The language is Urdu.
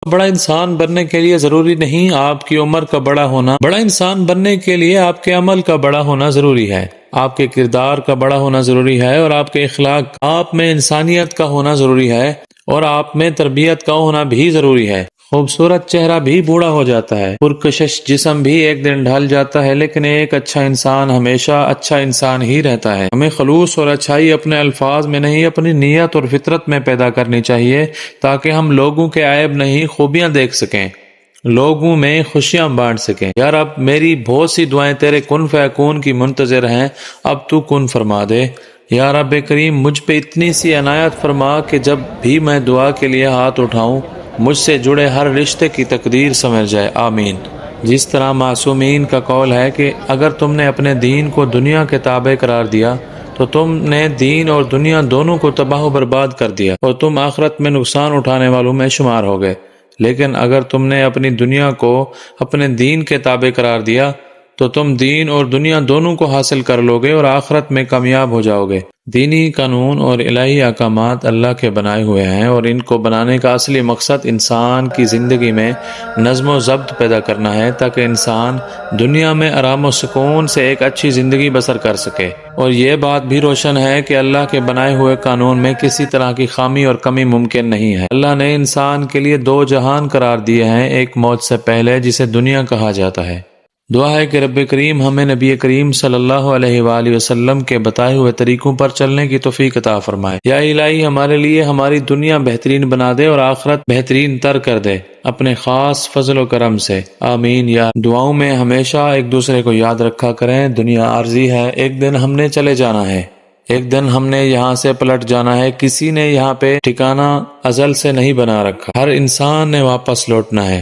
بڑا انسان بننے کے لیے ضروری نہیں آپ کی عمر کا بڑا ہونا، بڑا انسان بننے کے لیے آپ کے عمل کا بڑا ہونا ضروری ہے، آپ کے کردار کا بڑا ہونا ضروری ہے، اور آپ کے اخلاق، آپ میں انسانیت کا ہونا ضروری ہے، اور آپ میں تربیت کا ہونا بھی ضروری ہے۔ خوبصورت چہرہ بھی بوڑھا ہو جاتا ہے، پرکشش جسم بھی ایک دن ڈھل جاتا ہے، لیکن ایک اچھا انسان ہمیشہ اچھا انسان ہی رہتا ہے۔ ہمیں خلوص اور اچھائی اپنے الفاظ میں نہیں، اپنی نیت اور فطرت میں پیدا کرنی چاہیے، تاکہ ہم لوگوں کے عیب نہیں خوبیاں دیکھ سکیں، لوگوں میں خوشیاں بانٹ سکیں۔ یا رب، میری بہت سی دعائیں تیرے کن فیکون کی منتظر ہیں، اب تو کن فرما دے۔ یا رب کریم، مجھ پہ اتنی سی عنایت فرما کہ جب بھی میں دعا کے لیے ہاتھ اٹھاؤں، مجھ سے جڑے ہر رشتے کی تقدیر سمجھ جائے، آمین۔ جس طرح معصومین کا قول ہے کہ اگر تم نے اپنے دین کو دنیا کے تابع قرار دیا تو تم نے دین اور دنیا دونوں کو تباہ و برباد کر دیا، اور تم آخرت میں نقصان اٹھانے والوں میں شمار ہو گئے۔ لیکن اگر تم نے اپنی دنیا کو اپنے دین کے تابع قرار دیا تو تم دین اور دنیا دونوں کو حاصل کر لو گے اور آخرت میں کامیاب ہو جاؤ گے۔ دینی قانون اور الہی احکامات اللہ کے بنائے ہوئے ہیں، اور ان کو بنانے کا اصلی مقصد انسان کی زندگی میں نظم و ضبط پیدا کرنا ہے، تاکہ انسان دنیا میں آرام و سکون سے ایک اچھی زندگی بسر کر سکے۔ اور یہ بات بھی روشن ہے کہ اللہ کے بنائے ہوئے قانون میں کسی طرح کی خامی اور کمی ممکن نہیں ہے۔ اللہ نے انسان کے لیے دو جہان قرار دیے ہیں، ایک موت سے پہلے جسے دنیا کہا جاتا ہے۔ دعا ہے کہ رب کریم ہمیں نبی کریم صلی اللہ علیہ وآلہ وسلم کے بتائے ہوئے طریقوں پر چلنے کی توفیق عطا فرمائے۔ یا الہی، ہمارے لیے ہماری دنیا بہترین بنا دے اور آخرت بہترین تر کر دے اپنے خاص فضل و کرم سے، آمین۔ یا دعاؤں میں ہمیشہ ایک دوسرے کو یاد رکھا کریں۔ دنیا عارضی ہے، ایک دن ہم نے چلے جانا ہے، ایک دن ہم نے یہاں سے پلٹ جانا ہے، کسی نے یہاں پہ ٹھکانہ ازل سے نہیں بنا رکھا، ہر انسان نے واپس لوٹنا ہے۔